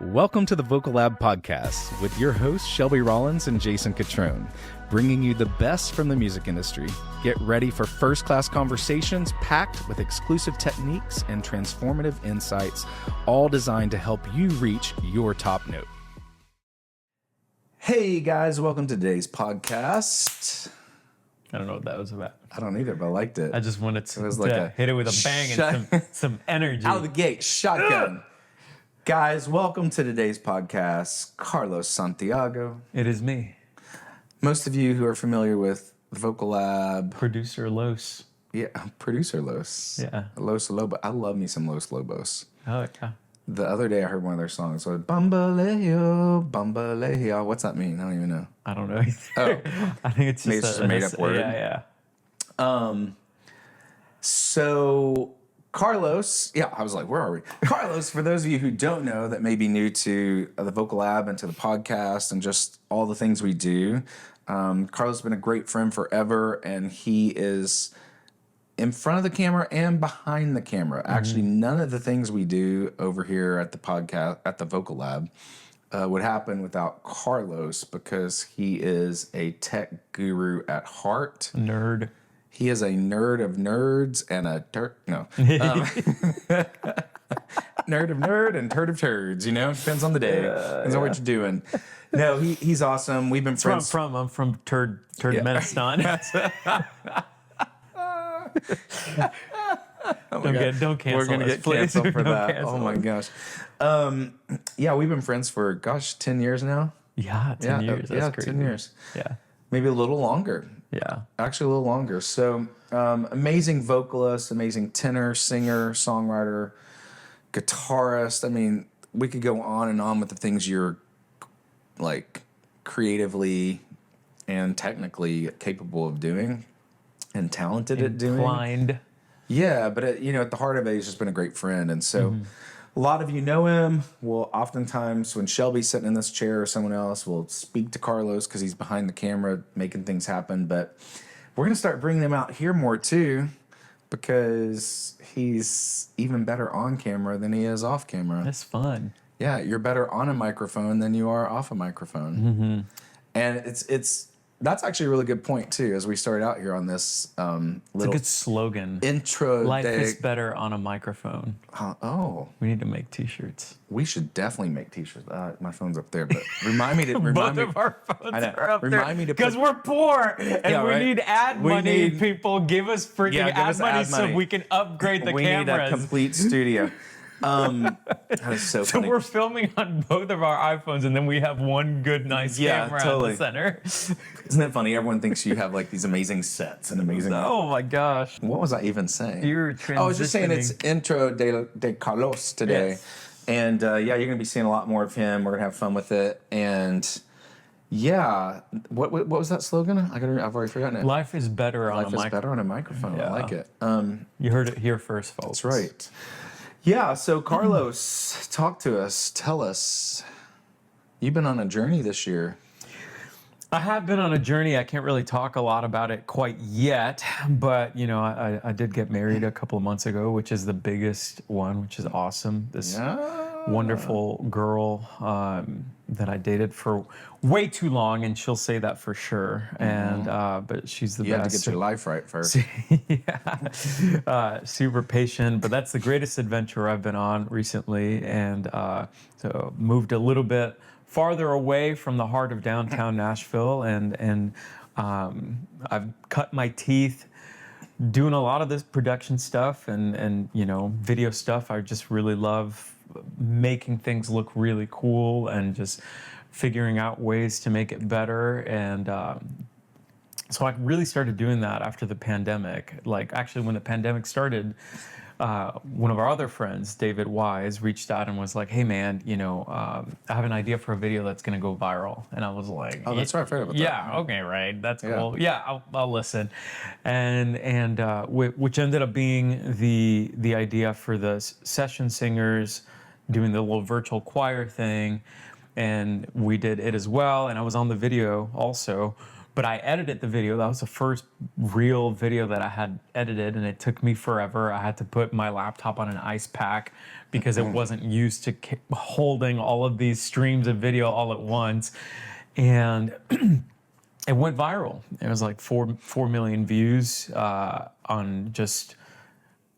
Welcome to the Vocal Lab podcast with your hosts Shelby Rollins and Jason Catrone, bringing you the best from the music industry. Get ready for first-class conversations packed with exclusive techniques and transformative insights, all designed to help you reach your top note. Hey guys, welcome to today's podcast. I don't know what that was about. I don't either, but I liked it. I just wanted to, hit it with a bang and some energy. Out of the gate, shotgun. Guys, welcome to today's podcast. Carlos Santiago. It is me. Most of you who are familiar with the Vocal Lab. Producer Los. Yeah, producer Los. Yeah. Los Lobos. I love me some Los Lobos. Oh, yeah. The other day I heard one of their songs. So, Bambaleo, Bambaleo. What's that mean? I don't even know. I don't know either. Oh. I think it's Maybe just a made-up word. Yeah. So Carlos, I was like, where are we? Carlos, for those of you who don't know that may be new to the Vocal Lab and to the podcast and just all the things we do, Carlos has been a great friend forever, and he is in front of the camera and behind the camera. Mm-hmm. Actually, none of the things we do over here at the podcast, at the Vocal Lab, would happen without Carlos, because he is a tech guru at heart. Nerd. He is a nerd of nerds and a nerd of nerd and turd of turds, you know? Depends on the day. Depends on what you're doing. No, he's awesome. We've been friends. I'm from Turkmenistan. Don't cancel. We're going to get canceled for that. Oh my gosh. We've been friends for 10 years now. Yeah, 10 years. That's crazy. 10 years. Yeah. Maybe a little longer. Yeah. Actually, a little longer. So, amazing vocalist, amazing tenor, singer, songwriter, guitarist. I mean, we could go on and on with the things you're, like, creatively and technically capable of doing and talented at doing. Inclined. Yeah, but, at the heart of it, he's just been a great friend. And so, a lot of you know him. Well, oftentimes when Shelby's sitting in this chair or someone else will speak to Carlos because he's behind the camera making things happen. But we're going to start bringing them out here more too, because he's even better on camera than he is off camera. That's fun. Yeah, you're better on a microphone than you are off a microphone. Mm-hmm. And that's actually a really good point too, as we start out here on this It's a good slogan. Intro. Life is better on a microphone. We need to make t-shirts. We should definitely make t-shirts. My phone's up there, but remind me to Both of our phones are up there because we're poor and we need ad money. People give us freaking ad money so we can upgrade the cameras. We need a complete studio. That is so funny. So we're filming on both of our iPhones, and then we have one good, nice camera in the center. Isn't that funny? Everyone thinks you have like these amazing sets and amazing. Oh my gosh! What was I even saying? You're transitioning. I was just saying it's intro de Carlos today, and you're gonna be seeing a lot more of him. We're gonna have fun with it, and what was that slogan? I've already forgotten it. Life is better on a microphone. Life is better on a microphone. Yeah. I like it. You heard it here first, folks. That's right. Yeah, so Carlos, talk to us. Tell us. You've been on a journey this year. I have been on a journey. I can't really talk a lot about it quite yet, but I did get married a couple of months ago, which is the biggest one, which is awesome. This wonderful girl that I dated for way too long, and she'll say that for sure. And but she's the best. You have to get your life right first. Super patient, but that's the greatest adventure I've been on recently, and so moved a little bit farther away from the heart of downtown Nashville, and I've cut my teeth doing a lot of this production stuff and video stuff. I just really love making things look really cool and just figuring out ways to make it better. And so I really started doing that after the pandemic. Like, actually, when the pandemic started, one of our other friends, David Wise, reached out and was like, "Hey man, I have an idea for a video that's going to go viral." And I was like, "Oh, that's right, I forgot about that." Yeah, okay, right, that's cool. Yeah, I'll listen. And which ended up being the idea for the session singers doing the little virtual choir thing, and we did it as well. And I was on the video also. but I edited the video. That was the first real video that I had edited, and it took me forever. I had to put my laptop on an ice pack because it wasn't used to holding all of these streams of video all at once. And it went viral. It was like 4 million views on just,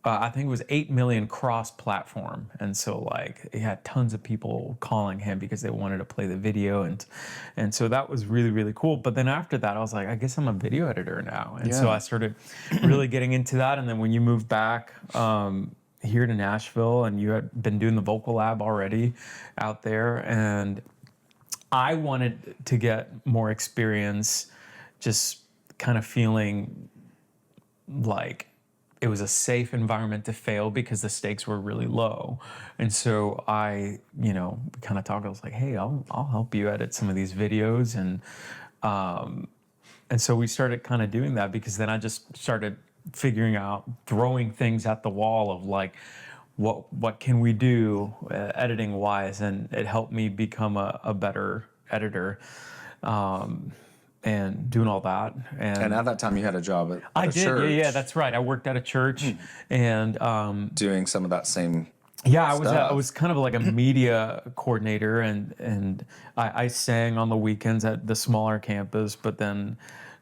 I think it was 8 million cross-platform. And so like it had tons of people calling him because they wanted to play the video. And so that was really, really cool. But then after that, I was like, I guess I'm a video editor now. And so I started really getting into that. And then when you moved back here to Nashville, and you had been doing the Vocal Lab already out there, and I wanted to get more experience just kind of feeling like it was a safe environment to fail because the stakes were really low. And so I, we kind of talked, I was like, hey, I'll help you edit some of these videos. And so we started kind of doing that, because then I just started figuring out, throwing things at the wall of like, what can we do editing wise, and it helped me become a better editor, and doing all that. And at that time you had a job at I a did, church. yeah, that's right. I worked at a church, and doing some of that same I was kind of like a media coordinator, and I sang on the weekends at the smaller campus, but then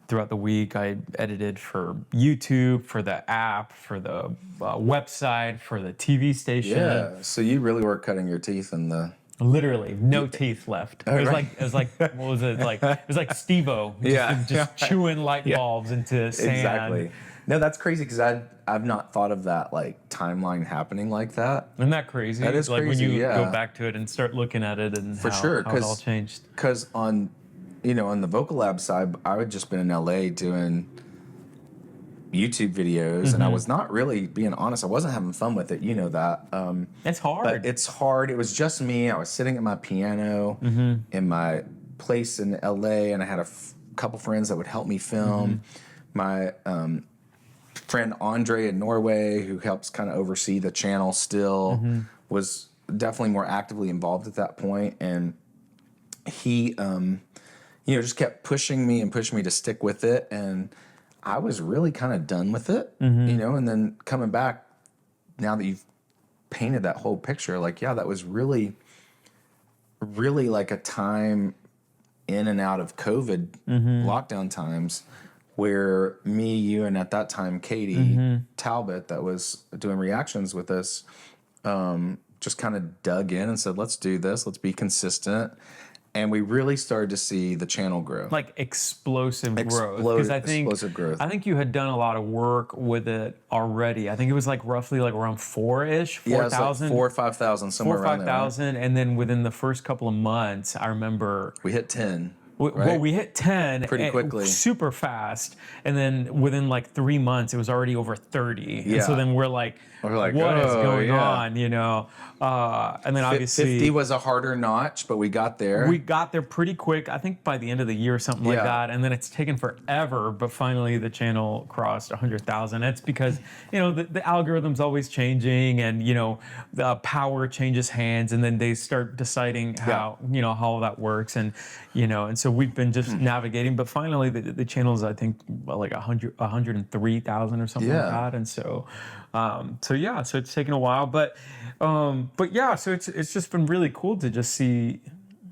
throughout the week, I edited for YouTube, for the app, for the website, for the TV station. Yeah, so you really were cutting your teeth in the... Literally, no teeth left. It was like what was it like? It was like Steve-O, just chewing light bulbs into sand. Exactly. No, that's crazy, because I've not thought of that like timeline happening like that. Isn't that crazy? That is like crazy, when you yeah. go back to it and start looking at it, and For how, sure, how it all changed. Because on the Vocal Lab side, I had just been in LA doing YouTube videos, and I was not really, being honest, I wasn't having fun with it. You know that. It's hard. But it's hard. It was just me. I was sitting at my piano in my place in LA, and I had a couple friends that would help me film. My friend Andre in Norway, who helps kind of oversee the channel still, was definitely more actively involved at that point, and he just kept pushing me to stick with it, and I was really kind of done with it, and then coming back, now that you've painted that whole picture, like, yeah, that was really, really like a time in and out of COVID lockdown times where me, you, and at that time, Katie Talbot, that was doing reactions with us, just kind of dug in and said, let's do this, let's be consistent. And we really started to see the channel grow. Like explosive growth. Because explosive growth. I think you had done a lot of work with it already. I think it was like roughly like around 4,000. Yeah, it was like 4,000 or 5,000, somewhere around there. 5,000, and then within the first couple of months, I remember we hit 10. Well, we hit 10 pretty quickly, super fast, and then within like 3 months, it was already over 30. Yeah. And so then we're like what is going on, And then obviously 50 was a harder notch, but we got there. We got there pretty quick. I think by the end of the year, or something like that. And then it's taken forever, but finally the channel crossed 100,000. That's because the algorithm's always changing, and the power changes hands, and then they start deciding how how that works, and so we've been just navigating. But finally, the channel's, I think, like 103,000 or something like that, and so it's taken a while, but yeah, so it's just been really cool to just see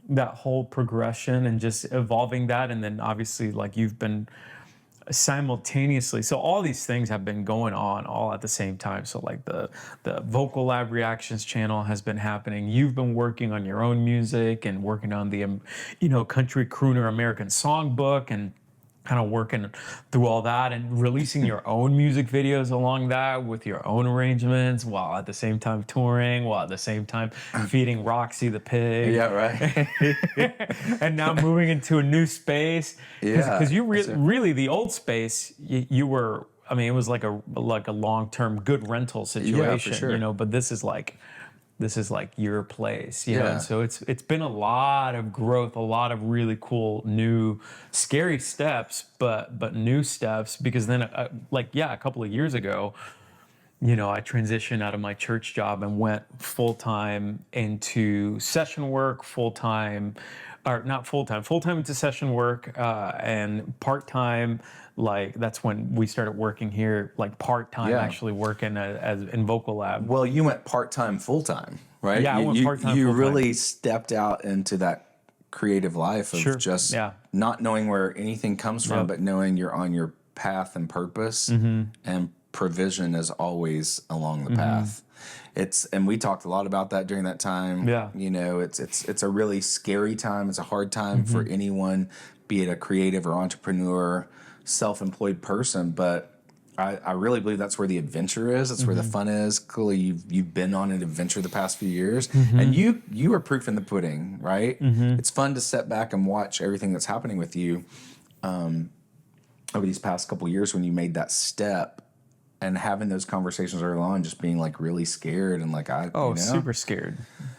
that whole progression and just evolving that, and then obviously like you've been simultaneously, so all these things have been going on all at the same time. So like the Vocal Lab Reactions channel has been happening. You've been working on your own music and working on the Country Crooner American Songbook, and kind of working through all that and releasing your own music videos along that with your own arrangements, while at the same time touring, while at the same time feeding Roxy the pig. Yeah, right. And now moving into a new space. Because you really, the old space, you were, I mean, it was like a long-term good rental situation, yeah, for sure. But this is like your place, you know? And so it's been a lot of growth, a lot of really cool, new, scary steps, but new steps, because then a couple of years ago, I transitioned out of my church job and went full-time into session work, full-time or not full time. Full time into session work, and part time. Like that's when we started working here. Like part time, Yeah. actually working as in Vocal Lab. Well, you went part-time, full-time, right? Yeah, I went part-time, You full-time. really stepped out into that creative life of Sure. just Yeah. not knowing where anything comes from, Yep. but knowing you're on your path and purpose, and provision is always along the path. And we talked a lot about that during that time. Yeah. You know, it's a really scary time. It's a hard time for anyone, be it a creative or entrepreneur, self-employed person, but I really believe that's where the adventure is. That's where the fun is. Clearly, you've been on an adventure the past few years, and you are proof in the pudding, right? It's fun to step back and watch everything that's happening with you over these past couple of years when you made that step, and having those conversations early on, just being like really scared and like Super scared.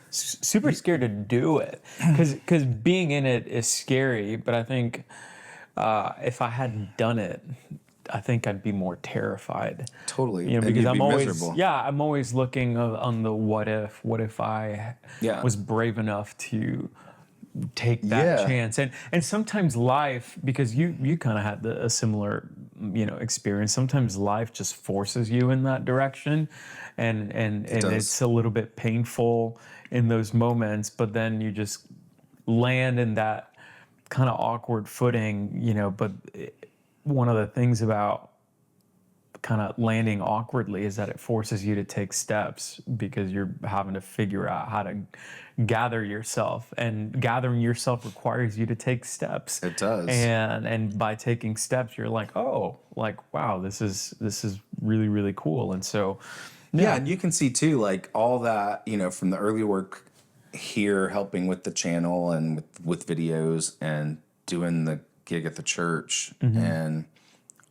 Super scared to do it because being in it is scary. But I think if I hadn't done it, I think I'd be more terrified. Totally. You know, And because you'd I'm be always miserable. I'm always looking on the what if I was brave enough to take that chance. And sometimes life, because you kind of had a similar experience, sometimes life just forces you in that direction, and it's a little bit painful in those moments, but then you just land in that kind of awkward footing, but one of the things about kind of landing awkwardly is that it forces you to take steps, because you're having to figure out how to gather yourself, and gathering yourself requires you to take steps. It does. And by taking steps, you're like, oh, like, wow, this is really, really cool. And so Yeah, and you can see too, like all that, from the early work here, helping with the channel and with videos and doing the gig at the church, and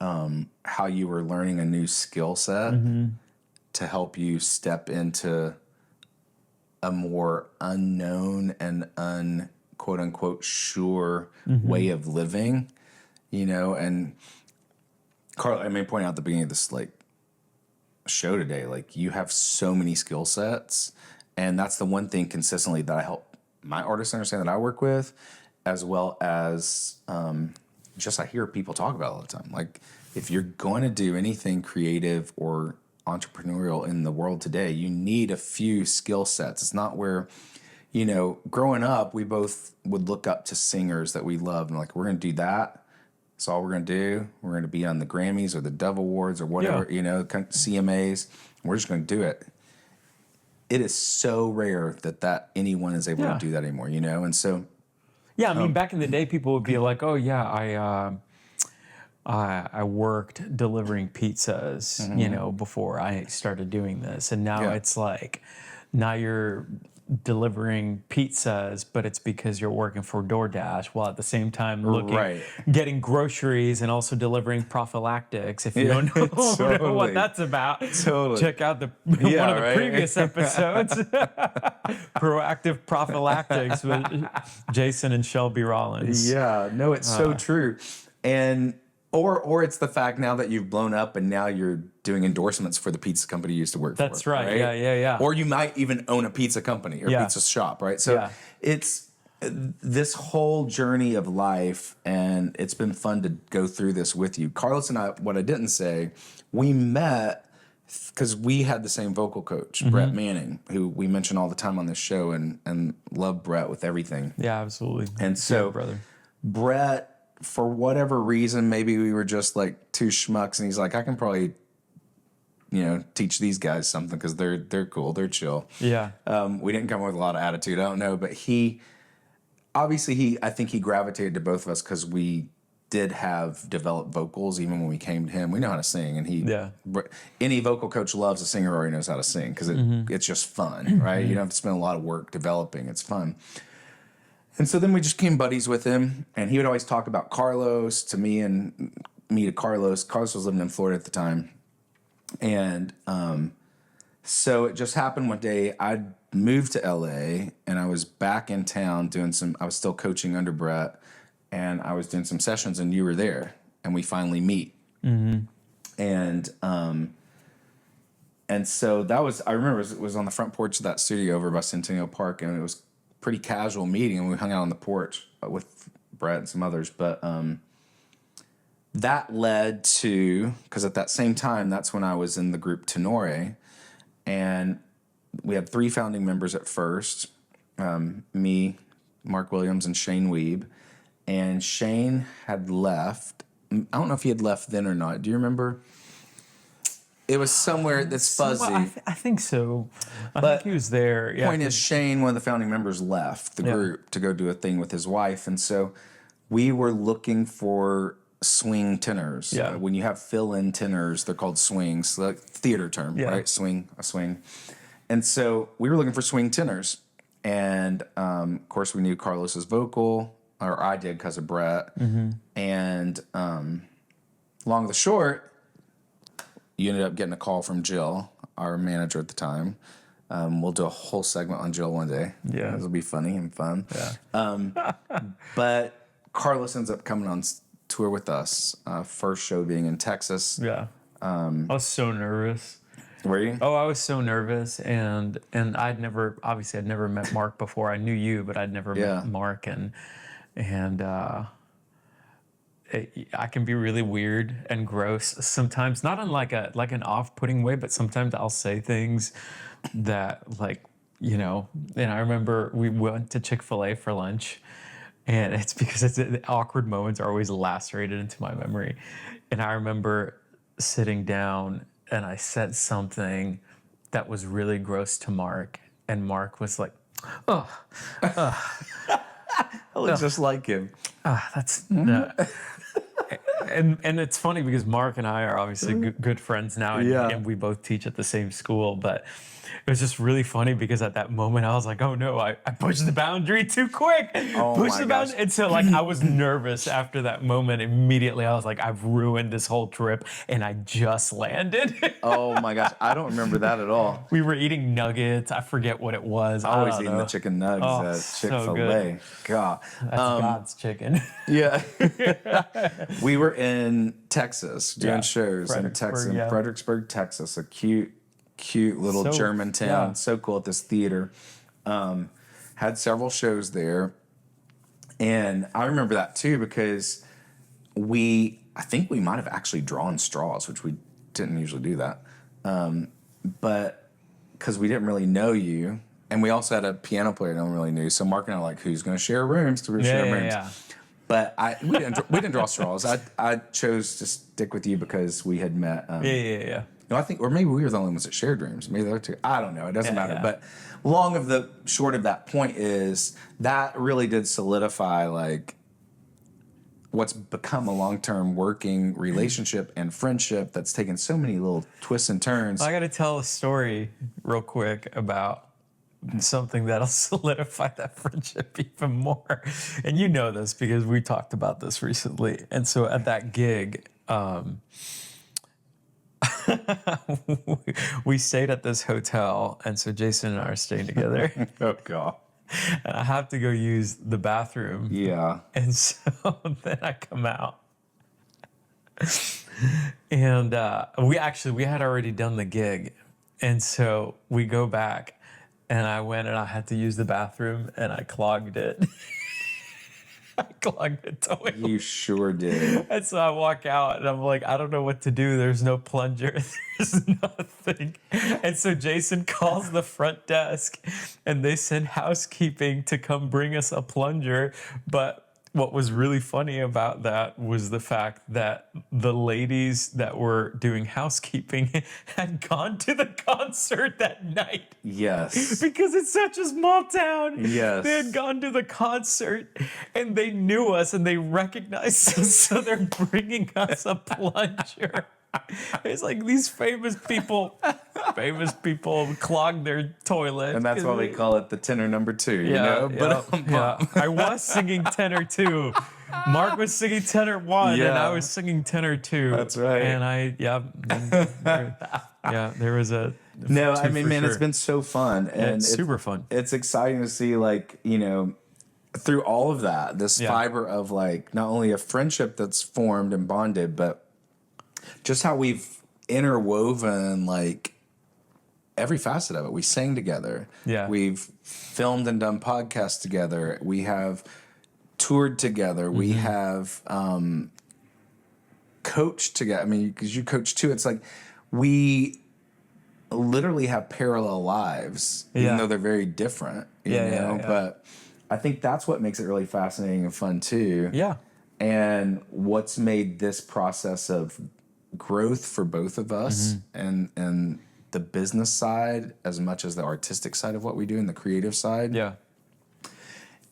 how you were learning a new skill set to help you step into a more unknown and quote unquote sure way of living, and Carl, I may point out at the beginning of this show today, like you have so many skill sets, and that's the one thing consistently that I help my artists understand that I work with, as well as just I hear people talk about all the time. Like if you're going to do anything creative or entrepreneurial in the world today, you need a few skill sets. It's not where, growing up, we both would look up to singers that we loved and like, we're going to do that. That's all we're going to do. We're going to be on the Grammys or the Dove Awards or whatever, CMAs. We're just going to do it. It is so rare that anyone is able to do that anymore, and so. Yeah, I mean, back in the day, people would be like, "Oh yeah, I worked delivering pizzas, before I started doing this," and now it's like, now you're delivering pizzas, but it's because you're working for DoorDash while at the same time getting groceries and also delivering prophylactics. If you don't know what that's about, check out one of the previous episodes, Proactive Prophylactics with Jason and Shelby Rollins. Yeah, no, it's so true. And or it's the fact now that you've blown up and now you're doing endorsements for the pizza company you used to work for. That's right. Yeah. Or you might even own a pizza company or pizza shop, right? So it's this whole journey of life, and it's been fun to go through this with you. Carlos and I, what I didn't say, we met because we had the same vocal coach, Brett Manning, who we mention all the time on this show, and love Brett with everything. Yeah, absolutely. And so brother. Brett, for whatever reason, maybe we were just like two schmucks, and he's like, I can probably, teach these guys something because they're cool, they're chill. Yeah. We didn't come with a lot of attitude, I don't know, but I think he gravitated to both of us because we did have developed vocals even when we came to him. We know how to sing, and any vocal coach loves a singer who already knows how to sing because it's just fun, right? You don't have to spend a lot of work developing. It's fun. And so then we just became buddies with him, and he would always talk about Carlos to me and me to Carlos. Carlos was living in Florida at the time. And so it just happened one day, I moved to LA, and I was back in town I was still coaching under Brett, and I was doing some sessions, and you were there, and we finally meet. And so that was, I remember it was on the front porch of that studio over by Centennial Park, and it was pretty casual meeting, and we hung out on the porch with Brett and some others. But that led to, because at that same time, that's when I was in the group Tenore, and we had 3 founding members at first, me, Mark Williams, and Shane Weeb. And Shane had left. I don't know if he had left then or not. Do you remember? It was somewhere that's fuzzy. I think so. I think he was there. Yeah, Point is, Shane, one of the founding members, left the group to go do a thing with his wife. And so we were looking for swing tenors. Yeah. When you have fill-in tenors, they're called swings. Like theater term, right? Swing, a swing. And so we were looking for swing tenors. And, of course, we knew Carlos's vocal, or I did because of Brett. And long the short, you ended up getting a call from Jill, our manager at the time. We'll do a whole segment on Jill one day. Yeah. It'll be funny and fun. Yeah. But Carlos ends up coming on tour with us. First show being in Texas. Yeah. I was so nervous. Were you? Oh, I was so nervous, and I'd never met Mark before. I knew you, but I'd never met Mark, and I can be really weird and gross sometimes, not in like an off-putting way, but sometimes I'll say things that, like, you know. And I remember we went to Chick-fil-A for lunch, and it's because the awkward moments are always lacerated into my memory. And I remember sitting down, and I said something that was really gross to Mark, and Mark was like, "Oh, I look just like him." That's no." And it's funny because Mark and I are obviously good friends now, and we both teach at the same school. But it was just really funny because at that moment I was like, "Oh no, I pushed the boundary too quick." Pushed the boundary, and so like I was nervous after that moment. Immediately, I was like, "I've ruined this whole trip," and I just landed. Oh my gosh, I don't remember that at all. We were eating nuggets. I forget what it was. I always eating the chicken nuggets at Chick-fil-A. God, that's God's chicken. Yeah. We were in Texas doing shows in Texas, Fredericksburg, Texas, a cute little German town. So cool at this theater. Had several shows there. And I remember that too because I think we might have actually drawn straws, which we didn't usually do that. But because we didn't really know you. And we also had a piano player no one really knew. So Mark and I were like, who's going to share rooms? So we were sharing rooms. Yeah. But we didn't draw straws. I chose to stick with you because we had met. Yeah. No, I think, or maybe we were the only ones that shared rooms. Maybe the other two. I don't know. It doesn't matter. Yeah. But long of the short of that point is that really did solidify like what's become a long-term working relationship and friendship that's taken so many little twists and turns. I got to tell a story real quick about something that'll solidify that friendship even more. And you know this because we talked about this recently. And so at that gig, we stayed at this hotel. And so Jason and I are staying together. Oh, God. And I have to go use the bathroom. Yeah. And so then I come out. And we had already done the gig. And so we go back. And I went and I had to use the bathroom and I clogged it. I clogged the toilet. You sure did. And so I walk out and I'm like, I don't know what to do. There's no plunger. There's nothing. And so Jason calls the front desk and they send housekeeping to come bring us a plunger. But what was really funny about that was the fact that the ladies that were doing housekeeping had gone to the concert that night. Yes. Because it's such a small town. Yes. They had gone to the concert and they knew us and they recognized us. So they're bringing us a plunger. It's like these famous people clog their toilet. And that's why we call it the tenor number 2, you know? But I was singing tenor 2. Mark was singing tenor 1 and I was singing tenor 2. That's right. And there was a No, I mean, man, it's been so fun. And it's super fun. It's exciting to see, like, you know, through all of that, this fiber of, like, not only a friendship that's formed and bonded, but just how we've interwoven, like, every facet of it. We sang together. Yeah. We've filmed and done podcasts together. We have toured together. We have coached together. I mean, because you coach too. It's like we literally have parallel lives, even though they're very different. You know? But I think that's what makes it really fascinating and fun too. Yeah. And what's made this process of growth for both of us and the business side as much as the artistic side of what we do and the creative side. Yeah.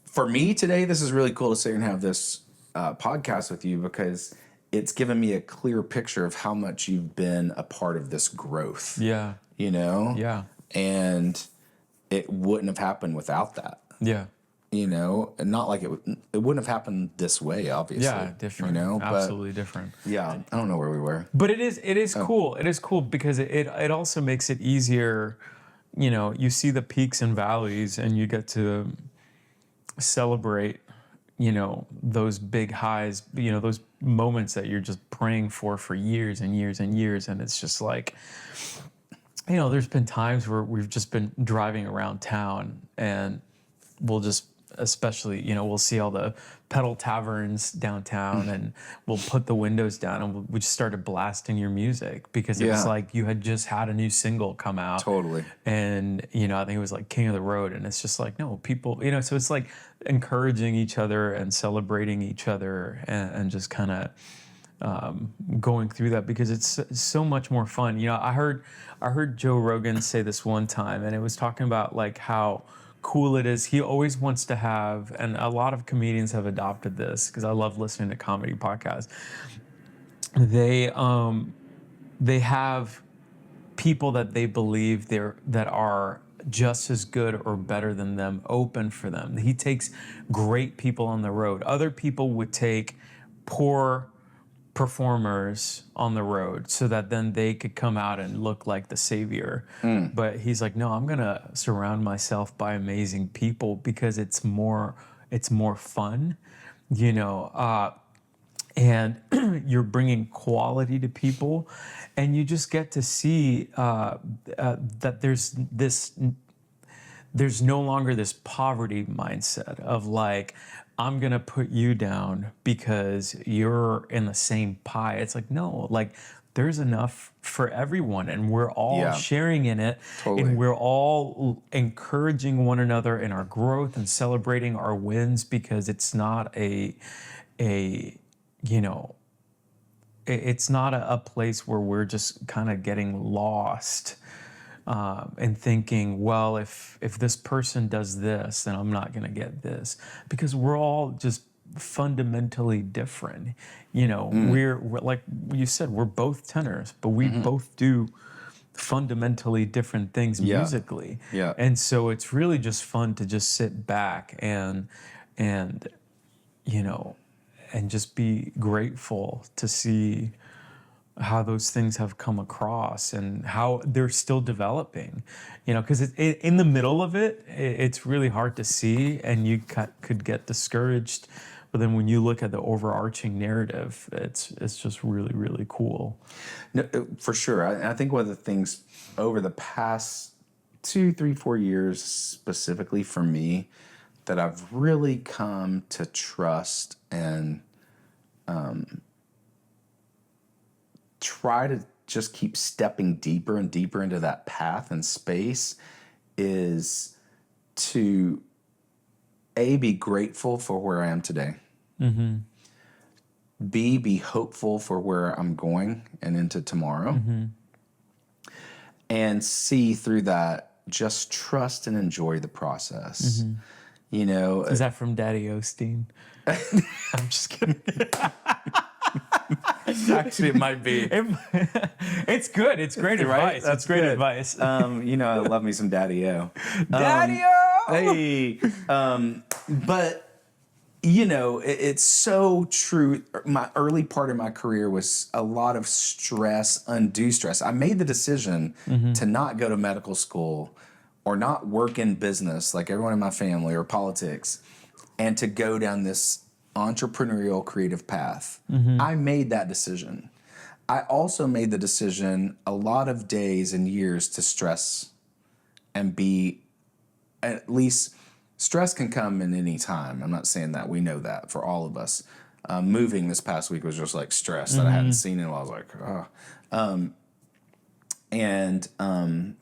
For me today, this is really cool to sit here and have this podcast with you because it's given me a clear picture of how much you've been a part of this growth. Yeah. You know? Yeah. And it wouldn't have happened without that. Yeah. You know, and not like it wouldn't have happened this way, obviously. Yeah, different. You know, absolutely different. Yeah, I don't know where we were. But it is cool. It is cool because it also makes it easier. You know, you see the peaks and valleys, and you get to celebrate. You know, those big highs. You know, those moments that you're just praying for years and years and years, and it's just like, you know, there's been times where we've just been driving around town, and we'll just. Especially, you know, we'll see all the pedal taverns downtown and we'll put the windows down and we just started blasting your music because it was like you had just had a new single come out. Totally. And, you know, I think it was like King of the Road. And it's just like, no, people, you know, so it's like encouraging each other and celebrating each other and just kind of going through that because it's so much more fun. You know, I heard Joe Rogan say this one time and it was talking about like how cool it is. He always wants to have, and a lot of comedians have adopted this because I love listening to comedy podcasts. They have people that they believe that are just as good or better than them open for them. He takes great people on the road. Other people would take poor performers on the road so that then they could come out and look like the savior. But he's like, no, I'm gonna surround myself by amazing people because it's more fun, you know, and you're bringing quality to people and you just get to see that there's no longer this poverty mindset of like, I'm going to put you down because you're in the same pie. It's like, no, like there's enough for everyone and we're all sharing in it. Totally. And we're all encouraging one another in our growth and celebrating our wins because it's not you know, it's not a place where we're just kind of getting lost and thinking, well, if this person does this, then I'm not going to get this, because we're all just fundamentally different. You know, we're like you said, we're both tenors, but we both do fundamentally different things musically. Yeah. And so it's really just fun to just sit back and you know, and just be grateful to see how those things have come across and how they're still developing, you know, because in the middle of it, it's really hard to see and you could get discouraged. But then when you look at the overarching narrative, it's just really, really cool. No, for sure. I think one of the things over the past 2, 3, 4 years, specifically for me, that I've really come to trust and try to just keep stepping deeper and deeper into that path and space is to be grateful for where I am today. Be hopeful for where I'm going and into tomorrow. And C, through that, just trust and enjoy the process. You know, is that from Daddy Osteen? I'm just kidding. actually, it might be. It's good. It's great Right? advice. That's It's great good. advice. You know, I love me some Daddy-O. Daddy-O! Hey. But, you know, it's so true. My early part of my career was a lot of stress, undue stress. I made the decision to not go to medical school or not work in business like everyone in my family or politics and to go down this entrepreneurial creative path. I made that decision. I also made the decision a lot of days and years to stress and be, at least stress can come in any time. I'm not saying that. We know that for all of us. Moving this past week was just like stress that I hadn't seen in a while. I was like, oh. I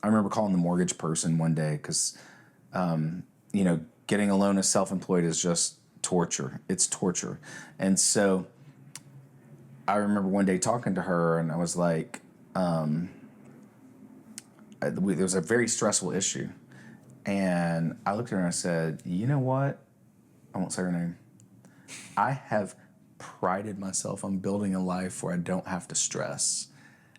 remember calling the mortgage person one day because, getting a loan as self-employed is just torture. It's torture. And so I remember one day talking to her, and I was like, there was a very stressful issue. And I looked at her and I said, you know what? I won't say her name. I have prided myself on building a life where I don't have to stress.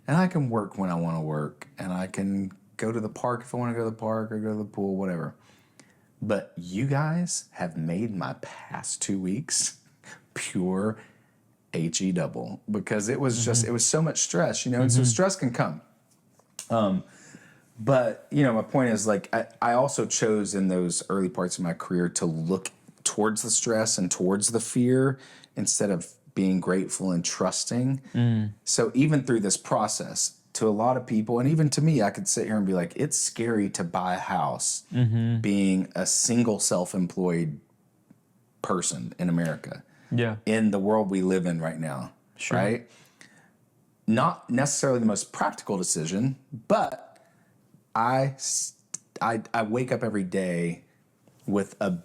And I can work when I want to work. And I can go to the park if I want to go to the park or go to the pool, whatever. But you guys have made my past 2 weeks pure HE double. Because it was just, it was so much stress, and so stress can come. But, my point is, like, I also chose in those early parts of my career to look towards the stress and towards the fear instead of being grateful and trusting. So even through this process, to a lot of people, and even to me, I could sit here and be like, it's scary to buy a house being a single self-employed person in America. Yeah. In the world we live in right now. Sure. Right? Not necessarily the most practical decision, but I wake up every day with a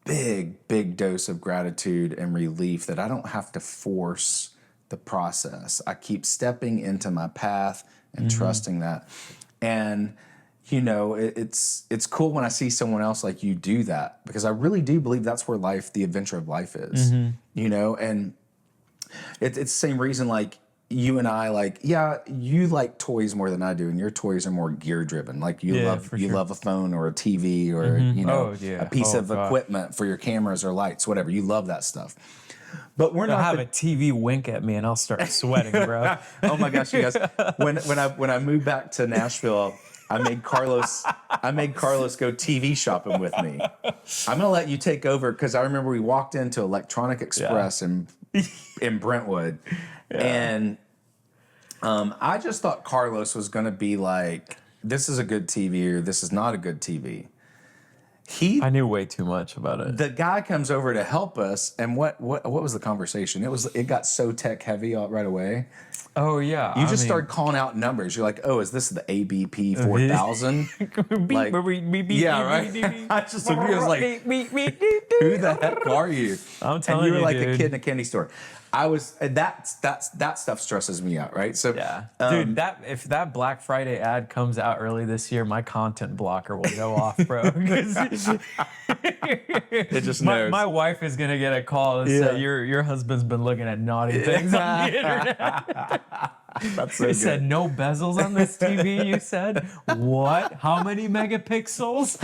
big dose of gratitude and relief that I don't have to force the process. I keep stepping into my path and trusting that. And, it's cool when I see someone else like you do that, because I really do believe that's where the adventure of life is, and it's the same reason, like, you and I, you like toys more than I do, and your toys are more gear driven. Like you love a phone or a TV or a piece of equipment for your cameras or lights, whatever. You love that stuff. But we're not. Have a TV wink at me and I'll start sweating, bro. Oh my gosh, you guys! When I moved back to Nashville, I made Carlos go TV shopping with me. I'm gonna let you take over, because I remember we walked into Electronic Express in Brentwood. Yeah. And I just thought Carlos was going to be like, this is a good TV or this is not a good TV. I knew way too much about it. The guy comes over to help us, and what was the conversation? It got so tech heavy right away. Oh yeah, you started calling out numbers. You're like, oh, is this the ABP 4000? Yeah, right. I just looked at you, I was like, who the heck are you? I'm telling you, and you were like dude. a kid in a candy store. That stuff stresses me out, right? So yeah, dude, if that Black Friday ad comes out early this year, my content blocker will go off, bro. It just knows. My wife is gonna get a call and say your husband's been looking at naughty things on the internet. That's so It good. said no bezels on this TV. You said what? How many megapixels?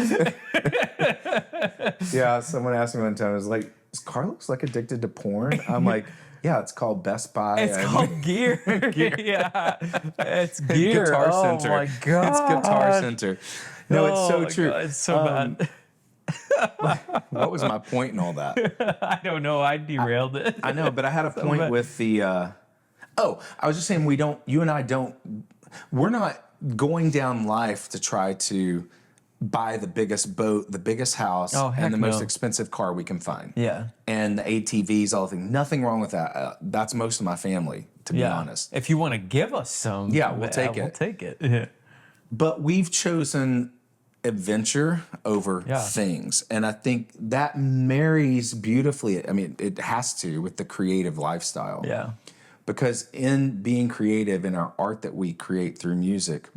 Yeah, someone asked me one time. I was like, "Is Carlos like addicted to porn?" I'm like, "Yeah, it's called Best Buy. It's called Gear. Yeah, it's Gear. Guitar Center. Oh my god, it's Guitar Center." No, it's so true. God, it's so bad. What was my point in all that? I don't know. I derailed it. I know, but I had a point with the. I was just saying you and I we're not going down life to try to buy the biggest boat, the biggest house, and the most expensive car we can find. Yeah. And the ATVs, all the things. Nothing wrong with that. That's most of my family, to be honest. If you want to give us some, we'll take it. We'll take it. Yeah. But we've chosen adventure over things. And I think that marries beautifully. I mean, it has to, with the creative lifestyle. Yeah. Because in being creative in our art that we create through music,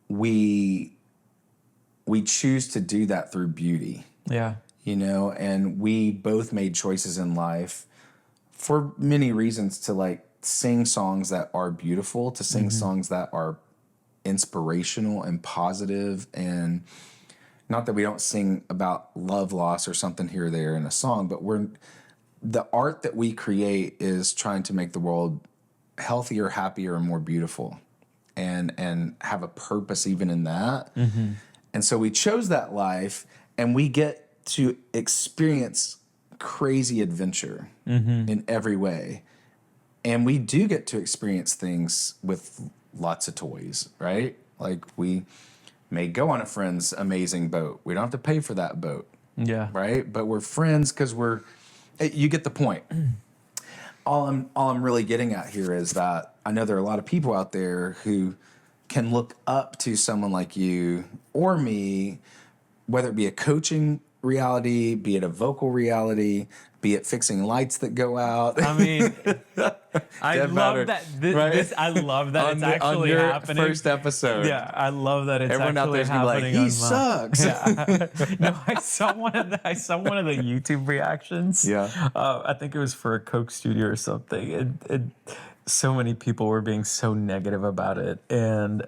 we choose to do that through beauty. Yeah. And we both made choices in life for many reasons to sing songs that are beautiful, to sing songs that are inspirational and positive, and not that we don't sing about love loss or something here or there in a song, but the art that we create is trying to make the world healthier, happier, and more beautiful, and have a purpose even in that. And so we chose that life, and we get to experience crazy adventure in every way. And we do get to experience things with lots of toys, right? Like we may go on a friend's amazing boat. We don't have to pay for that boat, Yeah. right? But we're friends because you get the point. All I'm really getting at here is that I know there are a lot of people out there who can look up to someone like you or me, whether it be a coaching reality, be it a vocal reality, be it fixing lights that go out. I mean, I Doesn't love matter, that. right? I love that it's actually on your happening. First episode. Yeah, I love that it's Everyone out actually there's gonna be like, happening. he on sucks. Yeah. No, I saw one of the YouTube reactions. Yeah. I think it was for a Coke studio or something. So many people were being so negative about it, and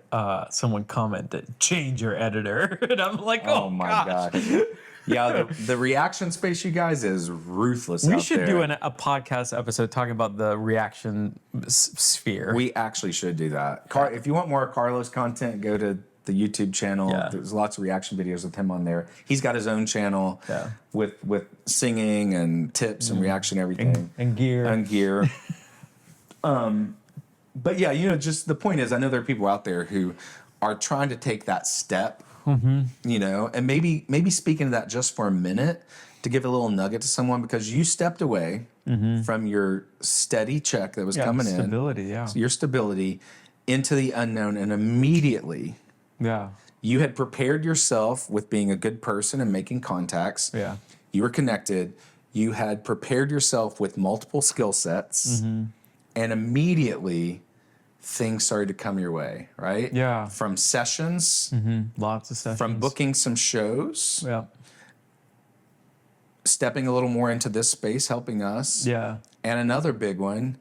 someone commented, "Change your editor," and I'm like, "Oh, my gosh. gosh. Yeah, the reaction space, you guys, is ruthless. We out should there. do a podcast episode talking about the reaction sphere. We actually should do that. If you want more Carlos content, go to the YouTube channel. Yeah. There's lots of reaction videos with him on there. He's got his own channel Yeah. with singing and tips and reaction everything. and gear. And gear. But yeah, just the point is, I know there are people out there who are trying to take that step, and maybe speaking to that just for a minute to give a little nugget to someone, because you stepped away from your steady check that was coming stability, in. So your stability into the unknown, and immediately you had prepared yourself with being a good person and making contacts. Yeah. You were connected. You had prepared yourself with multiple skill sets. And immediately, things started to come your way, right? Yeah. From sessions, Lots of sessions. from booking some shows, Yeah. stepping a little more into this space, helping us. Yeah. And another big one,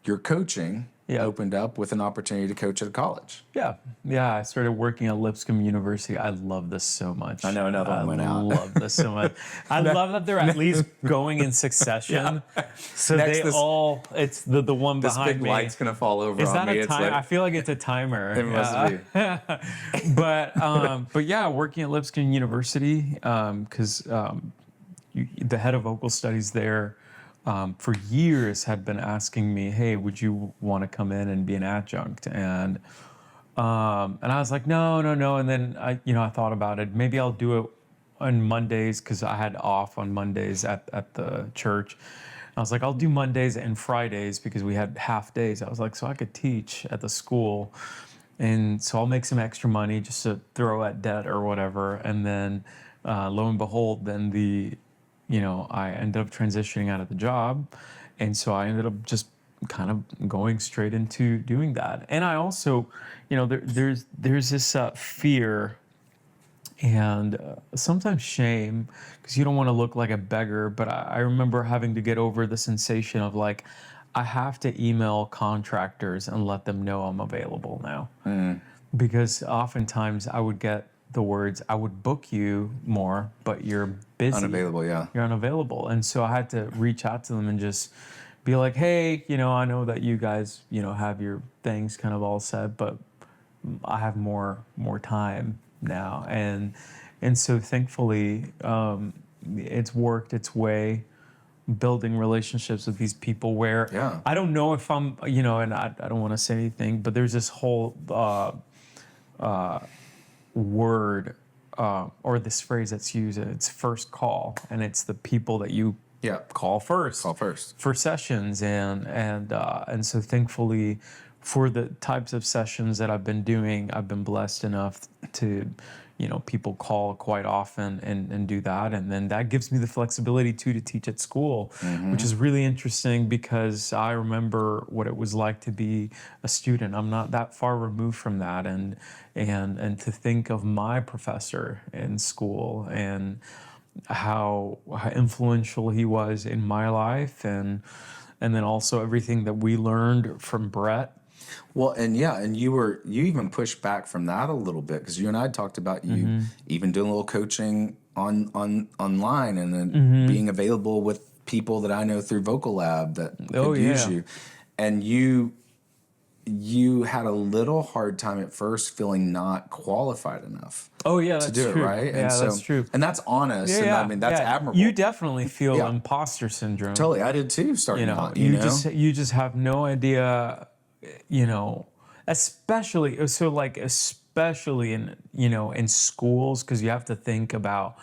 your coaching opened up with an opportunity to coach at a college. Yeah. Yeah. I started working at Lipscomb University. I love this so much. I know another one went out. I love this so much. I love that they're at least going in succession. So Next, it's the one This behind big me. light's going to fall over Is on that me. a It's timer? like, I feel like it's a timer. it must be. But yeah, working at Lipscomb University, because the head of vocal studies there for years had been asking me, "Hey, would you want to come in and be an adjunct?" And I was like, no. And then I thought about it. Maybe I'll do it on Mondays, because I had off on Mondays at the church. I was like, I'll do Mondays and Fridays because we had half days. I was like, so I could teach at the school, and so I'll make some extra money just to throw at debt or whatever. And then lo and behold, then I ended up transitioning out of the job. And so I ended up just kind of going straight into doing that. And I also, there's this fear and sometimes shame, because you don't want to look like a beggar. But I remember having to get over the sensation of like, I have to email contractors and let them know I'm available now. Because oftentimes I would get the words, I would book you more, but you're busy. Unavailable, yeah. You're unavailable. And so I had to reach out to them and just be like, hey, I know that you guys, have your things kind of all set, but I have more time now. And so thankfully, it's worked its way, building relationships with these people where I don't know if I'm, and I don't want to say anything, but there's this whole word or this phrase that's used, it's first call, and it's the people that you call first for sessions, and so thankfully for the types of sessions that I've been doing, I've been blessed enough to people call quite often and do that, and then that gives me the flexibility to teach at school, which is really interesting because I remember what it was like to be a student. I'm not that far removed from that, and to think of my professor in school and how influential he was in my life, and then also everything that we learned from Brett. Well, and you even pushed back from that a little bit, because you and I talked about you even doing a little coaching online, and then being available with people that I know through Vocal Lab that could use you. And you had a little hard time at first feeling not qualified enough. Oh yeah, that's to do true. it right. Yeah, and so, that's true. And that's honest. And I mean, that's admirable. You definitely feel imposter syndrome. Totally, I did too. Starting out, you just have no idea. Especially so, like especially in, in schools, because you have to think about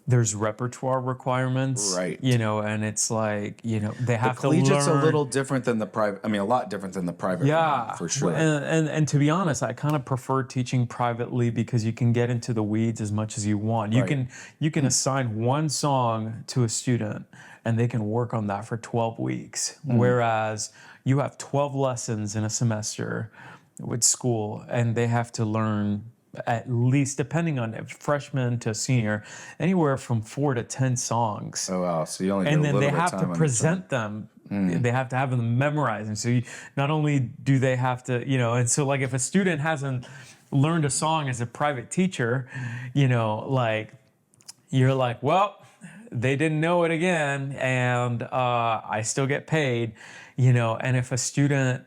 there's repertoire requirements, Right. and it's like, they have to Collegiate's learn. a little different than the private. I mean, a lot different than the private Yeah, realm, for sure. and to be honest, I kind of prefer teaching privately because you can get into the weeds as much as you want. You Right. can assign one song to a student and they can work on that for 12 weeks, whereas you have 12 lessons in a semester with school and they have to learn at least, depending on freshman to senior, anywhere from 4 to 10 songs. Oh wow! So you only get And a then little they bit of have time to on each present them. They have to have them memorized. And so not only do they have to, and so like if a student hasn't learned a song as a private teacher, like you're like, well, they didn't know it again, and I still get paid, and if a student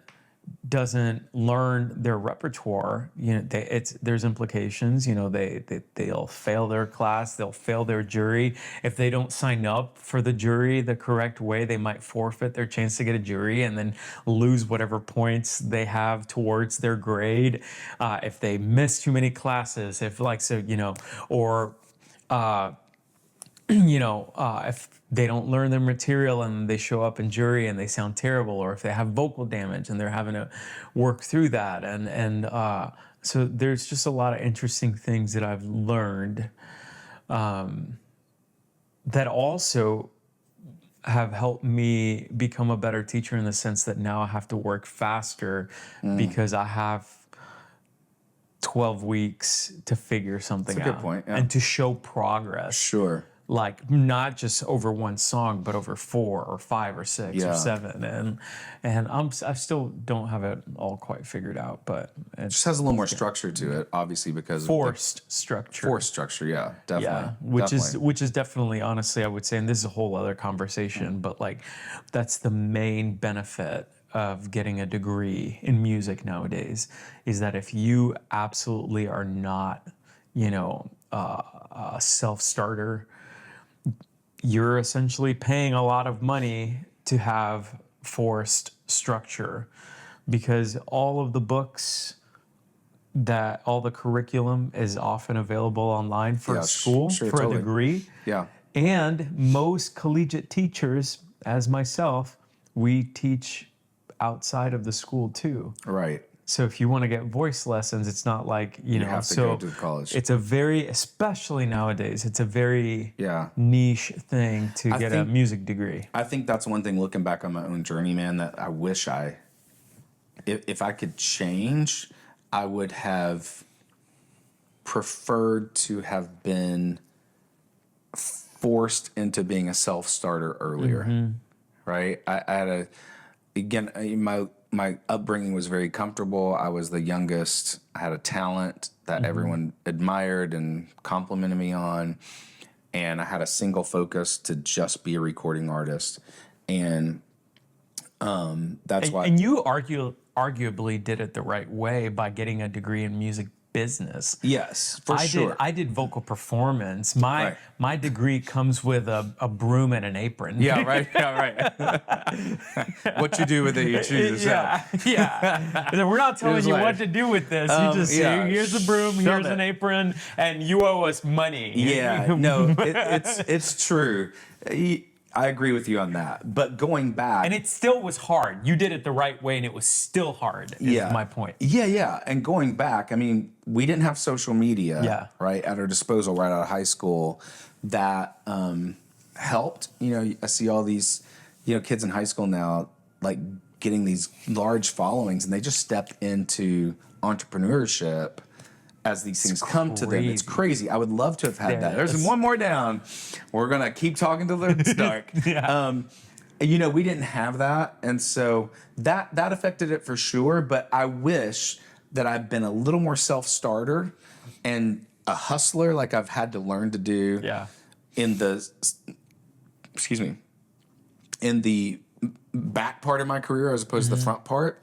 doesn't learn their repertoire, there's implications. They'll fail their class, they'll fail their jury. If they don't sign up for the jury the correct way, they might forfeit their chance to get a jury and then lose whatever points they have towards their grade. If they miss too many classes, or if they don't learn their material and they show up in jury and they sound terrible, or if they have vocal damage and they're having to work through that. So there's just a lot of interesting things that I've learned that also have helped me become a better teacher in the sense that now I have to work faster because I have 12 weeks to figure something out. That's a good point, yeah. And to show progress. Sure. Like not just over one song, but over 4 or 5 or 6 or 7, and I still don't have it all quite figured out, but It just has a little more structure to it, obviously, because forced structure. Forced structure, yeah, definitely. Yeah, which is definitely, honestly, I would say, and this is a whole other conversation, but like that's the main benefit of getting a degree in music nowadays, is that if you absolutely are not, a self-starter, you're essentially paying a lot of money to have forced structure, because all of the books, all the curriculum is often available online for school, sure, for totally. a degree. Yeah. And most collegiate teachers, as myself, we teach outside of the school too. Right. So if you want to get voice lessons, it's not like, You have to go to college. It's especially nowadays, it's a very Yeah. niche thing to get a think- music degree. I think that's one thing, looking back on my own journey, man, that I wish if I could change, I would have preferred to have been forced into being a self-starter earlier. Right? I had my upbringing was very comfortable. I was the youngest. I had a talent that everyone admired and complimented me on. And I had a single focus to just be a recording artist. And that's why. And you arguably did it the right way by getting a degree in music business. Yes, for sure. I did vocal performance. My degree comes with a broom and an apron. Yeah, right. Yeah, right. What you do with it, you choose yourself. Yeah. We're not telling you what to do with this. You just say, here's a broom, here's an apron, and you owe us money. Yeah, no, it's true. I agree with you on that. But going back, and it still was hard. You did it the right way, and it was still hard. Is my point. Yeah. And going back, I mean, we didn't have social media, right, at our disposal right out of high school. That helped. I see all these, kids in high school now, like getting these large followings, and they just step into entrepreneurship as these things come to them. It's crazy. I would love to have had that. There's one more down. We're going to keep talking till it's dark. We didn't have that. And so that affected it for sure. But I wish that I'd been a little more self-starter and a hustler, like I've had to learn to do in the back part of my career as opposed to the front part.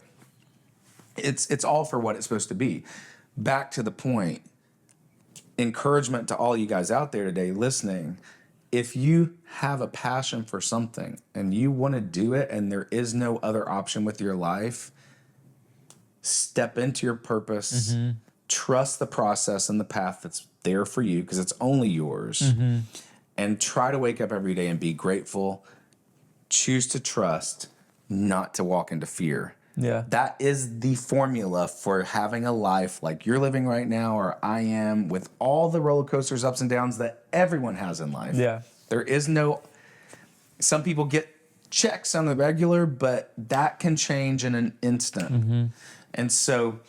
It's all for what it's supposed to be. Back to the point, encouragement to all you guys out there today listening. If you have a passion for something and you want to do it and there is no other option with your life, step into your purpose, trust the process and the path that's there for you because it's only yours. And try to wake up every day and be grateful. Choose to trust, not to walk into fear. Yeah. That is the formula for having a life like you're living right now or I am, with all the roller coasters, ups and downs that everyone has in life. Yeah. There is no... Some people get checks on the regular, but that can change in an instant. And so,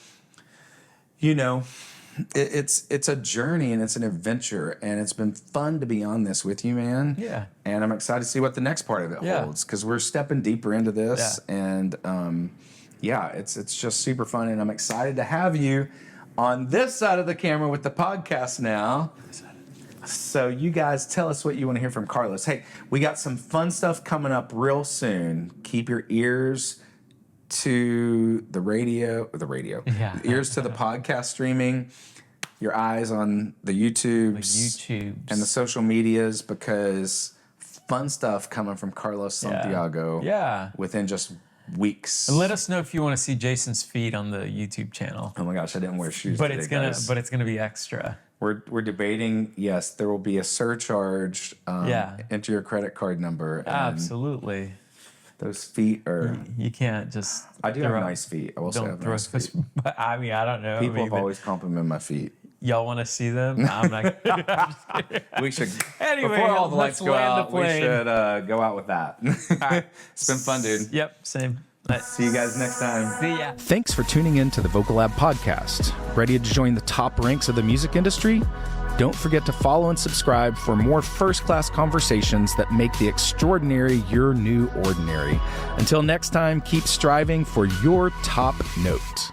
you know, it's a journey and it's an adventure, and it's been fun to be on this with you, man. Yeah. And I'm excited to see what the next part of it holds, because we're stepping deeper into this. Yeah. And it's just super fun, and I'm excited to have you on this side of the camera with the podcast now. So you guys tell us what you want to hear from Carlos. Hey, we got some fun stuff coming up real soon. Keep your ears to the radio. Yeah. Ears to the podcast streaming. Your eyes on the YouTubes. And the social medias, because fun stuff coming from Carlos Santiago. Yeah. Within just weeks. And let us know if you want to see Jason's feet on the YouTube channel. Oh my gosh, I didn't wear shoes But today, it's gonna be extra. We're debating. Yes, there will be a surcharge. Enter your credit card number. And Absolutely. those feet are. You can't just. I do have nice feet. I will say I have nice feet. But I mean, I don't know. People have always complimented my feet. Y'all want to see them? I'm not. We should. Anyway, before all the let's lights go land the out, we plane. should go out with that. It's been fun, dude. Yep. Same. See you guys next time. See ya. Thanks for tuning in to the Vocal Lab podcast. Ready to join the top ranks of the music industry? Don't forget to follow and subscribe for more first-class conversations that make the extraordinary your new ordinary. Until next time, keep striving for your top note.